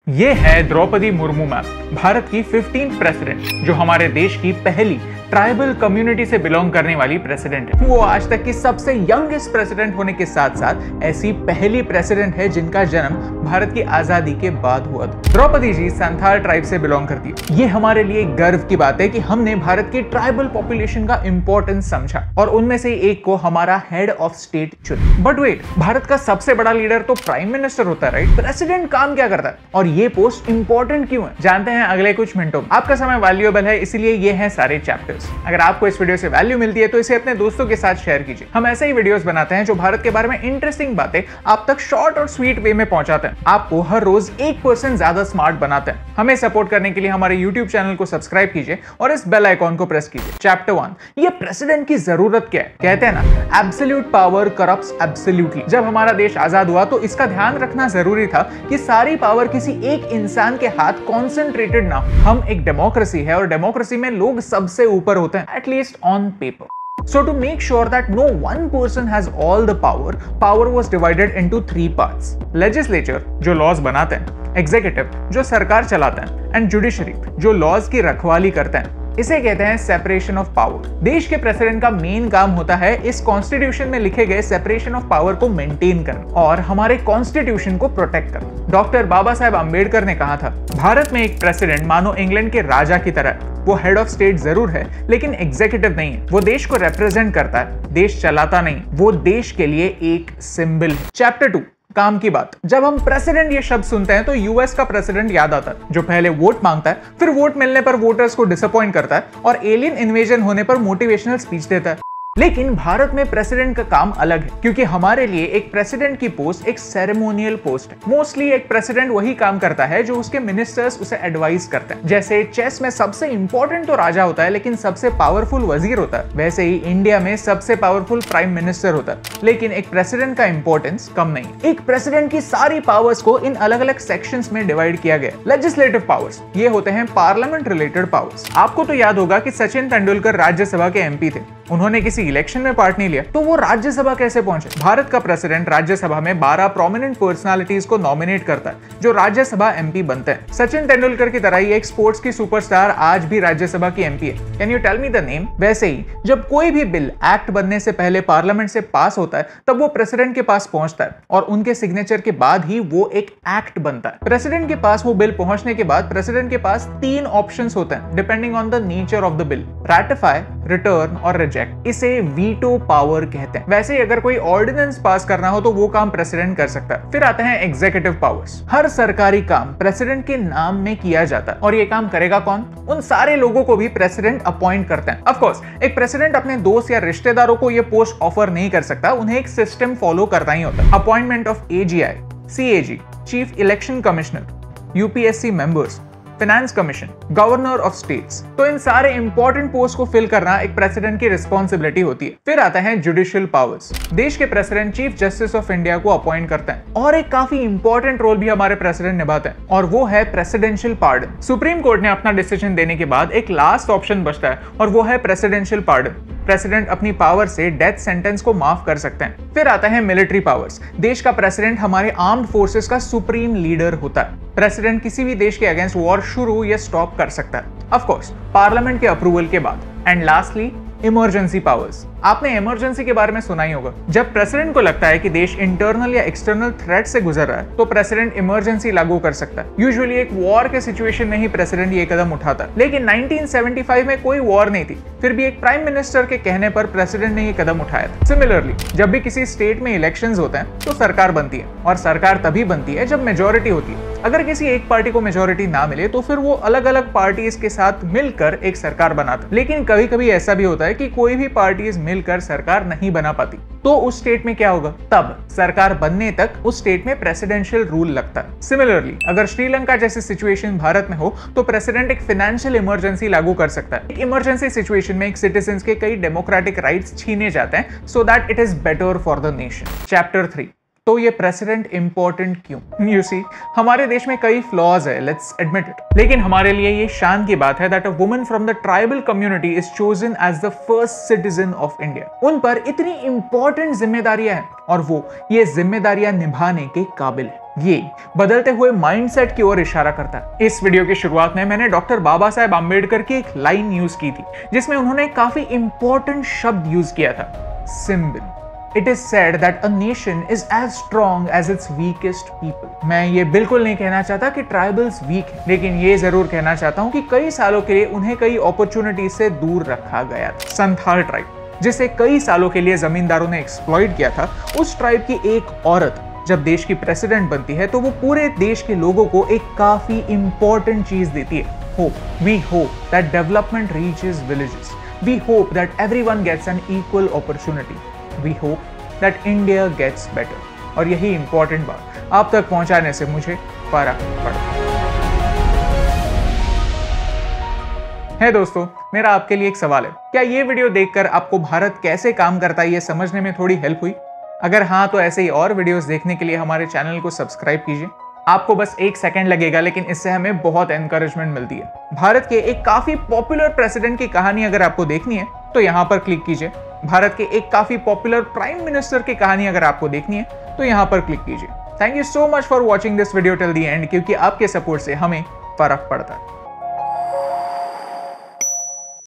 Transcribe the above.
ये है द्रौपदी मुर्मू मैम, भारत की 15th प्रेसिडेंट, जो हमारे देश की पहली ट्राइबल कम्युनिटी से बिलोंग करने वाली प्रेसिडेंट है। वो आज तक की सबसे यंगेस्ट प्रेसिडेंट होने के साथ साथ ऐसी पहली प्रेसिडेंट है जिनका जन्म भारत की आजादी के बाद हुआ था। द्रौपदी जी संथाल ट्राइब से बिलोंग करती है। ये हमारे लिए गर्व की बात है कि हमने भारत की ट्राइबल पॉपुलेशन का इंपॉर्टेंस समझा और उनमें से एक को हमारा हेड ऑफ स्टेट चुना। बट वेट, भारत का सबसे बड़ा लीडर तो प्राइम मिनिस्टर होता है, राइट? प्रेसिडेंट काम क्या करता है और ये पोस्ट इंपॉर्टेंट क्यों है, जानते हैं अगले कुछ मिनटों में। आपका समय वैल्यूएबल है, इसीलिए ये हैं सारे चैप्टर्स। अगर आपको इस वीडियो से वैल्यू मिलती है तो इसे अपने दोस्तों के साथ शेयर कीजिए। हम ऐसे ही वीडियोस बनाते हैं जो भारत के बारे में इंटरेस्टिंग बातें आप तक शॉर्ट और स्वीट वे में पहुंचाते हैं, आपको हर रोज 1% ज्यादा स्मार्ट बनाते हैं। हमें सपोर्ट करने के लिए हमारे यूट्यूब चैनल को सब्सक्राइब कीजिए और इस बेल आइकॉन को प्रेस कीजिए। चैप्टर 1, ये प्रेसिडेंट की जरूरत क्या है? कहते हैं ना, एब्सोल्यूट पावर करप्ट्स एब्सोल्यूटली। जब हमारा देश आजाद हुआ तो इसका ध्यान रखना जरूरी था कि सारी पावर किसी एक इंसान के हाथ कॉन्सेंट्रेटेड ना हो। हम एक डेमोक्रेसी है और डेमोक्रेसी में लोग सबसे ऊपर होते हैं, at least on paper. So to make sure that no one person has all the power was divided into 3 parts. Legislature, जो laws बनाते हैं, Executive, जो सरकार चलाते हैं, and Judiciary, जो laws की रखवाली करते हैं। इसे कहते हैं सेपरेशन ऑफ पावर। देश के प्रेसिडेंट का मेन काम होता है इस कॉन्स्टिट्यूशन में लिखे गए सेपरेशन ऑफ पावर को मेंटेन करना और हमारे कॉन्स्टिट्यूशन को प्रोटेक्ट करना। डॉक्टर बाबा साहेब अम्बेडकर ने कहा था, भारत में एक प्रेसिडेंट मानो इंग्लैंड के राजा की तरह है। वो हेड ऑफ स्टेट जरूर है लेकिन एग्जीक्यूटिव नहीं है। वो देश को रिप्रेजेंट करता है, देश चलाता नहीं। वो देश के लिए एक सिंबल है। चैप्टर 2, काम की बात। जब हम प्रेसिडेंट ये शब्द सुनते हैं तो यूएस का प्रेसिडेंट याद आता है, जो पहले वोट मांगता है, फिर वोट मिलने पर वोटर्स को डिसअपॉइंट करता है और एलियन इन्वेजन होने पर मोटिवेशनल स्पीच देता है। लेकिन भारत में प्रेसिडेंट का काम अलग है, क्योंकि हमारे लिए एक प्रेसिडेंट की पोस्ट एक सेरेमोनियल पोस्ट है। मोस्टली एक प्रेसिडेंट वही काम करता है जो उसके मिनिस्टर्स उसे एडवाइस करते हैं। जैसे चेस में सबसे इंपॉर्टेंट तो राजा होता है लेकिन सबसे पावरफुल वजीर होता है, वैसे ही इंडिया में सबसे पावरफुल प्राइम मिनिस्टर होता है। लेकिन एक प्रेसिडेंट का इंपॉर्टेंस कम नहीं। एक प्रेसिडेंट की सारी पावर्स को इन अलग अलग सेक्शंस में डिवाइड किया गया। लेजिस्लेटिव पावर्स, ये होते हैं पार्लियामेंट रिलेटेड पावर्स। आपको तो याद होगा कि सचिन तेंदुलकर राज्यसभा के एमपी थे। उन्होंने किसी इलेक्शन में पार्ट नहीं लिया तो वो राज्यसभा कैसे पहुंचे? भारत का प्रेसिडेंट राज्यसभा में 12 प्रोमिनेंट पर्सनालिटीज को नॉमिनेट करता है जो राज्यसभा एमपी बनते हैं। सचिन तेंदुलकर की तरह ही एक स्पोर्ट्स की सुपरस्टार आज भी राज्यसभा की एमपी है। Can you tell me the name? वैसे ही जब कोई भी बिल एक्ट बनने से पहले पार्लियामेंट से पास होता है तब वो प्रेसिडेंट के पास पहुंचता है और उनके सिग्नेचर के बाद ही वो एक एक्ट बनता है। प्रेसिडेंट के पास वो बिल पहुंचने के बाद प्रेसिडेंट के पास 3 ऑप्शंस होते हैं depending on the nature of the bill: ratify, return और रिजेक्ट। इसे वीटो पावर कहते हैं। वैसे ही अगर कोई ऑर्डिनेंस पास करना हो तो वो काम प्रेसिडेंट कर सकता है। फिर आते हैं एग्जीक्यूटिव पावर्स। हर सरकारी काम प्रेसिडेंट के नाम में किया जाता है और ये काम करेगा कौन? उन सारे लोगों को भी प्रेसिडेंट अपॉइंट करते हैं। ऑफ कोर्स एक प्रेसिडेंट अपने दोस्त या रिश्तेदारों को ये पोस्ट ऑफर नहीं कर सकता, उन्हें एक सिस्टम फॉलो करना ही होता है। Appointment of AGI, CAG, chief election commissioner, UPSC members, finance commission, governor of states. तो इन सारे इंपॉर्टेंट पोस्ट को फिल करना एक प्रेसिडेंट की रिस्पॉन्सिबिलिटी होती है। फिर आता है जुडिशियल पावर्स। देश के president chief justice of India को अपॉइंट करते हैं और एक काफी इंपॉर्टेंट रोल भी हमारे प्रेसिडेंट निभाते हैं और वो है प्रेसिडेंशियल पार्डन। सुप्रीम कोर्ट ने अपना डिसीजन देने के बाद एक लास्ट ऑप्शन बचता है और वो है प्रेसिडेंशियल पार्डन। प्रेसिडेंट अपनी पावर से डेथ सेंटेंस को माफ कर सकते हैं। फिर आता है मिलिट्री पावर्स। देश का प्रेसिडेंट हमारे आर्म्ड फोर्सेस का सुप्रीम लीडर होता है। प्रेसिडेंट किसी भी देश के अगेंस्ट वॉर शुरू या स्टॉप कर सकता है, ऑफ कोर्स पार्लियामेंट के अप्रूवल के बाद। And lastly emergency powers. आपने इमरजेंसी के बारे में सुना ही होगा। जब प्रेसिडेंट को लगता है कि देश इंटरनल या एक्सटर्नल थ्रेट से गुजर रहा है तो प्रेसिडेंट इमरजेंसी लागू कर सकता है। यूजुअली एक वॉर के सिचुएशन में ही प्रेसिडेंट ये कदम उठाता है। लेकिन 1975 में कोई वॉर नहीं थी, फिर भी एक प्राइम मिनिस्टर के कहने पर प्रेसिडेंट ने ये कदम उठाया था। सिमिलरली जब भी किसी स्टेट में इलेक्शंस होते हैं तो सरकार बनती है और सरकार तभी बनती है जब मेजोरिटी होती है। अगर किसी एक पार्टी को मेजोरिटी ना मिले तो फिर वो अलग अलग पार्टीज के साथ मिलकर एक सरकार बनाता है। लेकिन कभी कभी ऐसा भी होता है कि कोई भी पार्टीज मिलकर सरकार नहीं बना पाती, तो उस स्टेट में क्या होगा? तब सरकार बनने तक उस स्टेट में प्रेसिडेंशियल रूल लगता है। सिमिलरली अगर श्रीलंका जैसी सिचुएशन भारत में हो तो प्रेसिडेंट एक फाइनेंशियल इमरजेंसी लागू कर सकता है। एक इमरजेंसी सिचुएशन में एक सिटीजंस के कई डेमोक्रेटिक राइट्स छीने जाते हैं so that it is better for the nation. Chapter 3, तो ये प्रेसिडेंट इंपॉर्टेंट क्यों? यू सी, हमारे देश में कई फ्लॉज है, लेट्स एडमिट इट, लेकिन हमारे लिए ये शान की बात है that a woman from the tribal community is chosen as the first citizen of India. उन पर इतनी इंपॉर्टेंट जिम्मेदारियां हैं और वो ये जिम्मेदारियां निभाने के काबिल है। ये बदलते हुए माइंडसेट की ओर इशारा करता है। इस वीडियो की शुरुआत में मैंने डॉक्टर बाबा साहेब आम्बेडकर की एक लाइन यूज की थी जिसमें उन्होंने काफी इंपॉर्टेंट शब्द यूज किया था, symbol. It is said that a nation is as strong as its weakest people. मैं ये बिल्कुल नहीं कहना चाहता कि ट्राइबल्स वीक है, लेकिन ये जरूर कहना चाहता हूँ कि कई सालों के लिए उन्हें कई अपॉर्चुनिटी से दूर रखा गया था। संथाल ट्राइब, जिसे कई सालों के लिए जमींदारों ने एक्सप्लॉइट किया था, उस ट्राइब की एक औरत जब देश की प्रेसिडेंट बनती है तो वो पूरे देश के लोगों को एक काफी इंपॉर्टेंट चीज देती है, hope. We hope that development reaches villages. We hope that everyone gets an equal opportunity. We hope that India gets better. और यही इंपॉर्टेंट बात आप तक पहुंचाने से मुझे फर्क पड़ता है। दोस्तों, मेरा आपके लिए एक सवाल है, क्या ये वीडियो देखकर आपको भारत कैसे काम करता है ये समझने में थोड़ी हेल्प हुई? अगर हाँ, तो ऐसे ही और वीडियोस देखने के लिए हमारे चैनल को सब्सक्राइब कीजिए। आपको बस 1 सेकंड लगेगा, लेकिन इससे हमें बहुत एनकरेजमेंट मिलती है। भारत के एक काफी पॉपुलर प्रेसिडेंट की कहानी अगर आपको देखनी है तो यहाँ पर क्लिक कीजिए। भारत के एक काफी पॉपुलर प्राइम मिनिस्टर की कहानी अगर आपको देखनी है तो यहाँ पर क्लिक कीजिए। Thank you so much for watching this video till the end, क्योंकि आपके सपोर्ट से हमें फर्क पड़ता है।